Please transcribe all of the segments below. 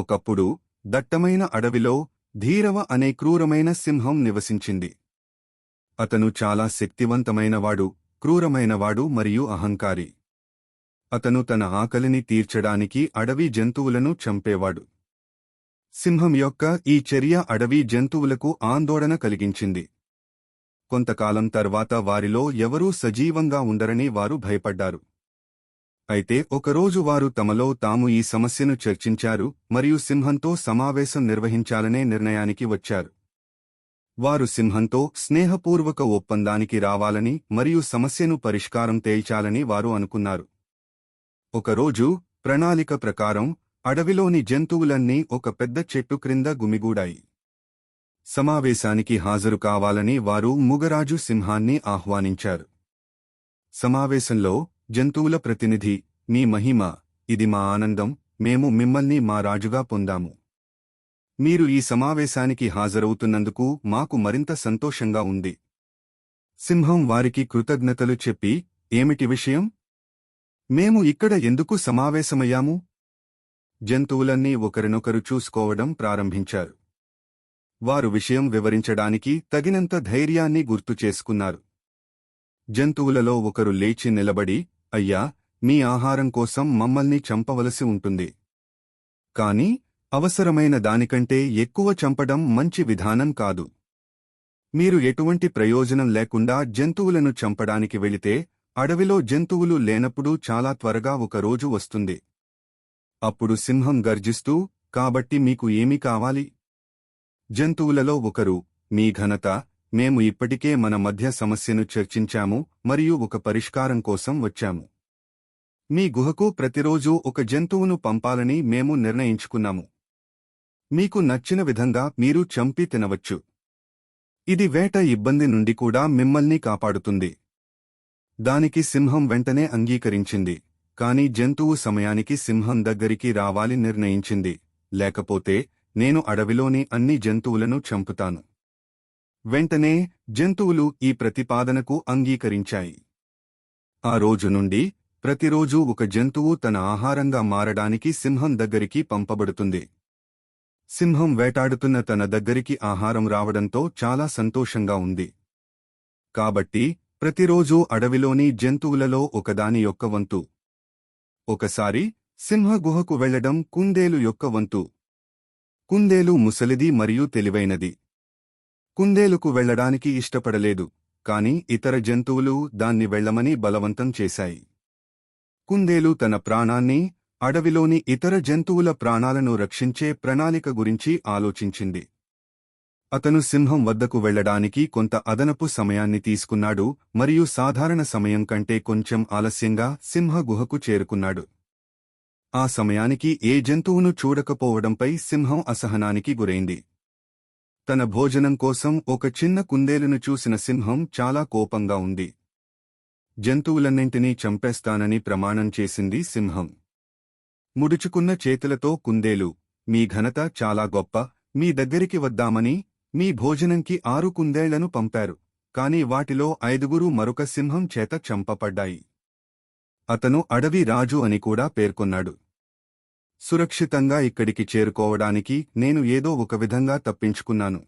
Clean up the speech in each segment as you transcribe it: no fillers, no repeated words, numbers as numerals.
ఒకప్పుడు దట్టమైన అడవిలో ధీరవ అనే క్రూరమైన సింహం నివసించింది. అతను చాలా శక్తివంతమైనవాడు, క్రూరమైనవాడు మరియు అహంకారి. అతను తన ఆకలిని తీర్చడానికి అడవి జంతువులను చంపేవాడు. సింహం యొక్క ఈ చర్య అడవి జంతువులకు ఆందోళన కలిగించింది. కొంతకాలం తర్వాత వారిలో ఎవరూ సజీవంగా ఉండరని వారు భయపడ్డారు. అయితే ఒకరోజు వారు తమలో తాము ఈ సమస్యను చర్చించారు మరియు సింహంతో సమావేశం నిర్వహించాలనే నిర్ణయానికి వచ్చారు. వారు సింహంతో స్నేహపూర్వక ఒప్పందానికి రావాలని మరియు సమస్యను పరిష్కారం తేల్చాలని వారు అనుకున్నారు. ఒకరోజు ప్రణాళిక ప్రకారం అడవిలోని జంతువులన్నీ ఒక పెద్ద చెట్టు క్రింద గుమిగూడాయి. సమావేశానికి హాజరు కావాలని వారు ముగరాజు సింహాన్ని ఆహ్వానించారు. సమావేశంలో జంతువుల ప్రతినిధి, మీ మహిమ, ఇది మా ఆనందం, మేము మిమ్మల్ని మా రాజుగా పొందాము. మీరు ఈ సమావేశానికి హాజరవుతున్నందుకు మాకు మరింత సంతోషంగా ఉంది. సింహం వారికి కృతజ్ఞతలు చెప్పి, ఏమిటి విషయం? మేము ఇక్కడ ఎందుకు సమావేశమయ్యాము? జంతువులన్నీ ఒకరినొకరు చూసుకోవడం ప్రారంభించారు. వారు విషయం వివరించడానికి తగినంత ధైర్యాన్ని గుర్తుచేసుకున్నారు. జంతువులలో ఒకరు లేచి నిలబడి, అయ్యా, మీ ఆహారం కోసం మమ్మల్ని చంపవలసి ఉంటుంది. కాని అవసరమైన దానికంటే ఎక్కువ చంపడం మంచి విధానం కాదు. మీరు ఎటువంటి ప్రయోజనం లేకుండా జంతువులను చంపడానికి వెళితే అడవిలో జంతువులు లేనప్పుడు చాలా త్వరగా ఒక రోజు వస్తుంది. అప్పుడు సింహం గర్జిస్తూ, కాబట్టి మీకు ఏమి కావాలి? జంతువులలో ఒకరు, మీ ఘనత, మేము ఇప్పటికే మన మధ్య సమస్యను చర్చించాము మరియు ఒక పరిష్కారం కోసం వచ్చాము. మీ గుహకు ప్రతిరోజూ ఒక జంతువును పంపాలని మేము నిర్ణయించుకున్నాము. మీకు నచ్చిన విధంగా మీరు చంపి తినవచ్చు. ఇది వేట ఇబ్బంది నుండి కూడా మిమ్మల్ని కాపాడుతుంది. దానికి సింహం వెంటనే అంగీకరించింది. కాని జంతువు సమయానికి సింహం దగ్గరికి రావాలి నిర్ణయించింది, లేకపోతే నేను అడవిలోని అన్ని జంతువులను చంపుతాను. వెంటనే జంతువులు ఈ ప్రతిపాదనకు అంగీకరించాయి. ఆ రోజు నుండి ప్రతిరోజూ ఒక జంతువు తన ఆహారంగా మారడానికి సింహం దగ్గరికి పంపబడుతుంది. సింహం వేటాడుతున్న తన దగ్గరికి ఆహారం రావడంతో చాలా సంతోషంగా ఉంది. కాబట్టి ప్రతిరోజూ అడవిలోని జంతువులలో ఒకదాని యొక్క వంతు. ఒకసారి సింహ గుహకు వెళ్లడం కుందేలు యొక్క వంతు. కుందేలు ముసలిది మరియు తెలివైనది. కుందేలుకు వెళ్లడానికి ఇష్టపడలేదు, కాని ఇతర జంతువులు దాన్ని వెళ్లమని బలవంతం చేశాయి. కుందేలు తన ప్రాణాన్ని, అడవిలోని ఇతర జంతువుల ప్రాణాలను రక్షించే ప్రణాళిక గురించి ఆలోచించింది. అతను సింహం వద్దకు వెళ్లడానికి కొంత అదనపు సమయాన్ని తీసుకున్నాడు మరియు సాధారణ సమయం కంటే కొంచెం ఆలస్యంగా సింహ గుహకు చేరుకున్నాడు. ఆ సమయానికి ఏ జంతువును చూడకపోవడంపై సింహం అసహనానికి గురైంది. తన భోజనం కోసం ఒక చిన్న కుందేలును చూసిన సింహం చాలా కోపంగా ఉంది. జంతువులన్నింటినీ చంపేస్తానని ప్రమాణం చేసింది సింహం. ముడుచుకున్న చేతులతో కుందేలు, మీ ఘనత చాలా గొప్ప, మీ దగ్గరికి వద్దామని మీ భోజనంకి 6 కుందేళ్లను పంపారు, కాని వాటిలో 5 మరొక సింహం చేత చంపబడ్డాయి. అతను అడవి రాజు అని కూడా పేర్కొన్నాడు. సురక్షితంగా ఇక్కడికి చేరుకోవడానికి నేను ఏదో ఒక విధంగా తప్పించుకున్నాను.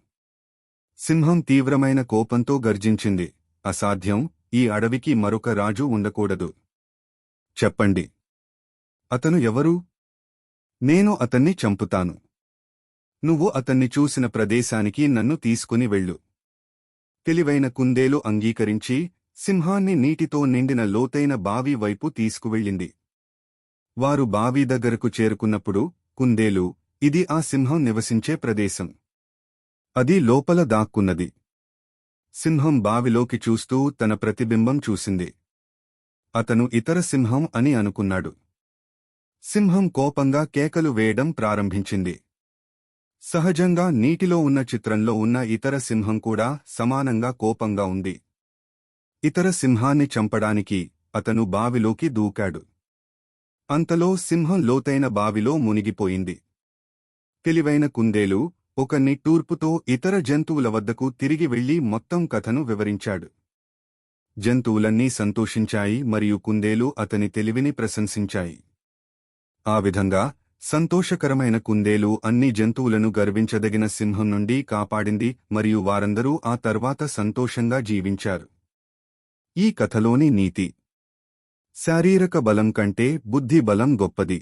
సింహం తీవ్రమైన కోపంతో గర్జించింది, అసాధ్యం, ఈ అడవికి మరొక రాజు ఉండకూడదు. చెప్పండి, అతను ఎవరు? నేను అతన్ని చంపుతాను. నువ్వు అతన్ని చూసిన ప్రదేశానికి నన్ను తీసుకుని వెళ్ళు. తెలివైన కుందేలు అంగీకరించి సింహాన్ని నీటితో నిండిన లోతైన బావి వైపు తీసుకువెళ్ళింది. వారు బావి దగ్గరకు చేరుకున్నప్పుడు కుందేలు, ఇది ఆ సింహం నివసించే ప్రదేశం. అది లోపల దాక్కున్నది. సింహం బావిలోకి చూస్తూ తన ప్రతిబింబం చూసింది. అతను ఇతర సింహం అని అనుకున్నాడు. సింహం కోపంగా కేకలు వేయడం ప్రారంభించింది. సహజంగా నీటిలో ఉన్న చిత్రంలో ఉన్న ఇతర సింహం కూడా సమానంగా కోపంగా ఉంది. ఇతర సింహాన్ని చంపడానికి అతను బావిలోకి దూకాడు. అంతలో సింహం లోతైన బావిలో మునిగిపోయింది. తెలివైన కుందేలు ఒక నిట్టూర్పుతో ఇతర జంతువుల వద్దకు తిరిగి వెళ్లి మొత్తం కథను వివరించాడు. జంతువులన్నీ సంతోషించాయి మరియు కుందేలు అతని తెలివిని ప్రశంసించాయి. ఆ విధంగా సంతోషకరమైన కుందేలు అన్ని జంతువులను గర్వించదగిన సింహం నుండి కాపాడింది మరియు వారందరూ ఆ తర్వాత సంతోషంగా జీవించారు. ఈ కథలోని నీతి: శారీరక బలం కంటే బుద్ధి బలం గొప్పది.